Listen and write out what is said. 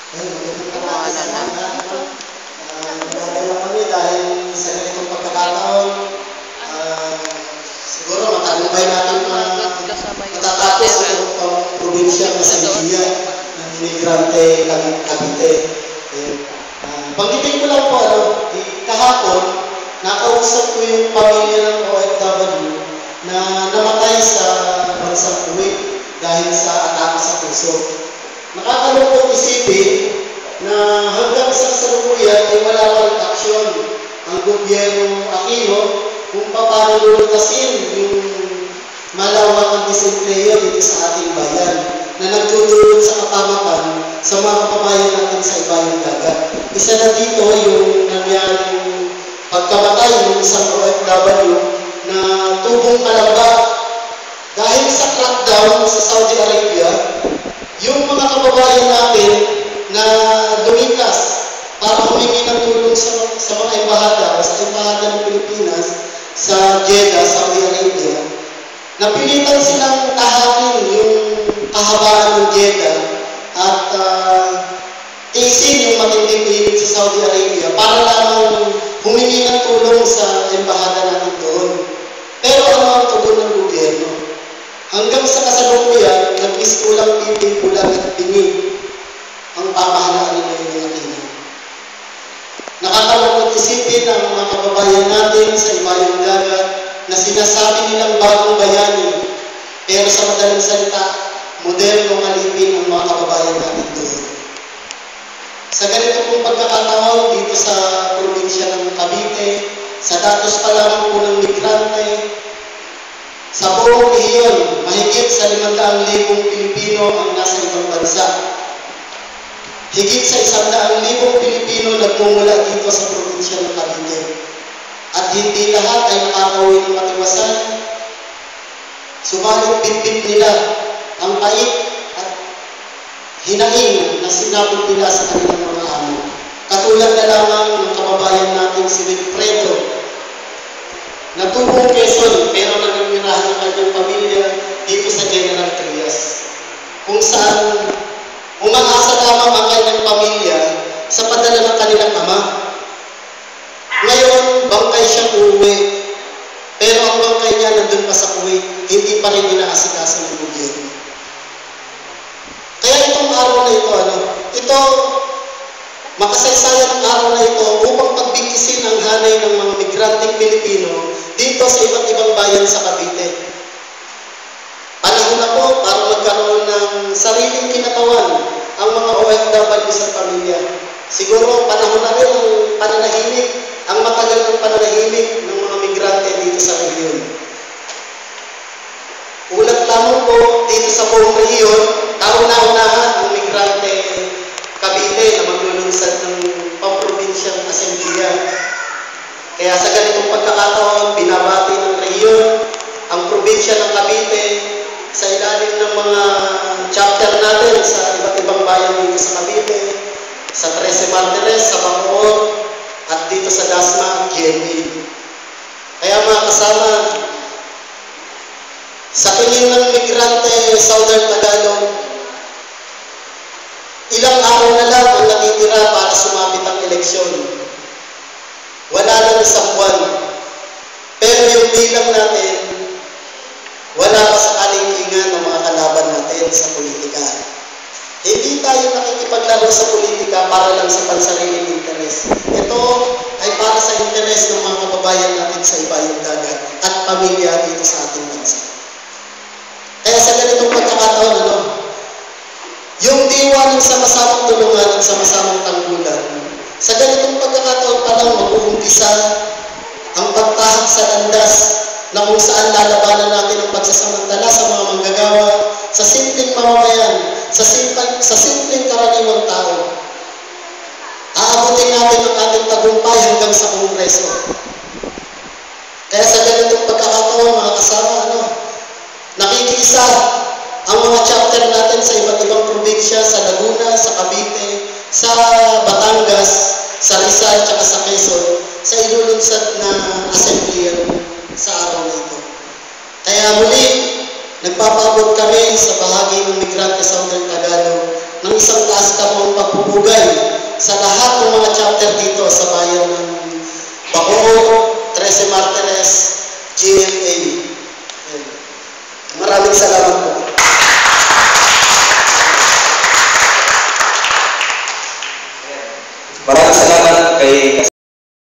Ay, magandang tanghali sa lahat. Nagdadala kami dahil sa ganitong pagkakataon, siguro matagumpay natin matatapos ang probinsya na Santiago ng imigrante Cavite. Banggitin ko lang po, kahapon, nakausap ko yung pamilya ng OFW na namatay sa bansang Kuwait dahil sa atake sa puso. Nakakalungkot isipin na hanggang sa kasalukuyan ay wala pa rin aksyon ang gobyerno Aquino kung paano lulutasin yung malawak ang disempleo dito sa ating bayan na nagtutulot sa kapamakan sa mga kababayan natin sa ibayong dagat. Isa na dito yung nangyaring pagkamatay ng isang OFW na tubong kalamba dahil sa crackdown sa Saudi Arabia. Yung mga kababayan natin na lumikas para humingi ng tulong sa mga embahada o sa embahada ng Pilipinas sa Jeddah, Saudi Arabia, napilitan silang tahakin yung kahabaan ng Jeddah at tiisin yung matinding init sa Saudi Arabia para lamang humingi ng tulong sa embahada natin doon. Pero ano ang tugon ng gobyerno? Hanggang sa kasalukuyan, nag-iskulang piping pulang at pingin ang pamahalaan nila yung Aquino. Nakakalungkot isipin ang mga kababayan natin sa ibayong dagat na sinasabi nilang bagong bayani, pero sa madaling salita, modernong alipin ang mga kababayan natin doon. Sa ganito pong pagkakataon dito sa probinsya ng Cavite, sa datos pa lamang po ng migrante, sa buong rehiyon, mahigit sa 500,000 Pilipino ang nasa ibang bansa. Higit sa 100,000 Pilipino nagmumula dito sa probinsya ng Cavite. At hindi lahat ay nakakauwi ng matiwasan. Subalit bitbit nila ang pait at hinaing na sinabot nila sa kanilang mga amo. Katulad na lamang ng kababayan natin si Wilfredo, natubong Quezon pero nangyirahan ng kanyang pamilya dito sa General Trias, kung saan umaasa lamang ang kanyang pamilya sa padala ng kanilang ama. Ngayon, bangkay siya uuwi, pero ang bangkay niya nandun pa sa Kuwait, hindi pa rin inaasikaso ng gobyerno. Kaya itong araw na ito, makasaysayan ang araw na ito upang pagbigkisin ang hanay ng mga migranteng Pilipino dito sa iba't ibang bayan sa Cavite. Panahon na po para magkaroon ng sariling kinatawan ang mga OFW sa pamilya. Siguro panahon na rin ang pananahimik, ang matagal ng pananahimik ng mga migrante dito sa rehiyon. Ulat lamang po dito sa buong rehiyon, kauna-unahan ang migrante Cavite na maglulunsad ng pamprobinsyang asembleya. Kaya sa ganitong pagkakataon, binabati ng rehiyon ang probinsya ng Cavite sa ilalim ng mga chapter natin sa iba't ibang bayan dito sa Cavite, sa 13 Martires, sa Bacoor, at dito sa Dasma at GMA. Kaya mga kasama, sa tingin ng migrante Southern Tagalog, ilang araw na lang ang natitira para sumapit ang eleksyon. Wala lang isang buwan. Pero yung bilang natin, wala pa sa kalingkingan ng mga kalaban natin sa politika. Hindi tayo nakikipaglaro sa politika para lang sa pansariling interes. Ito ay para sa interes ng mga kababayan natin sa ibayong dagat at pamilya dito sa ating bansa. Kaya sa ganitong pagkakataon, yung diwa ng sama-samang tulungan at sama-samang tanggulan, sa ganitong pagkakataon pa lang mag-uumpisa ang pagtahak sa landas na kung saan lalabanan natin ang pagsasamantala sa mga manggagawa, sa simpleng mamamayan, sa simpleng karaniwang tao. Aabutin natin ang ating tagumpay hanggang sa Kongreso. Kaya sa ganitong pagkakataon, mga kasama, nakikiisa ang mga chapter natin sa iba't ibang probinsya, sa Laguna, sa Cavite, sa Batangas, sa Rizal, at sa Quezon, sa ilulunsad na assembly sa araw na ito. Kaya muli, nagpapaabot kami sa bahagi ng migrante Southern Tagalog ng isang taas ka pong pagpupugay sa lahat ng mga chapter dito sa bayan ng Bacoor, Trece Martires, GMA.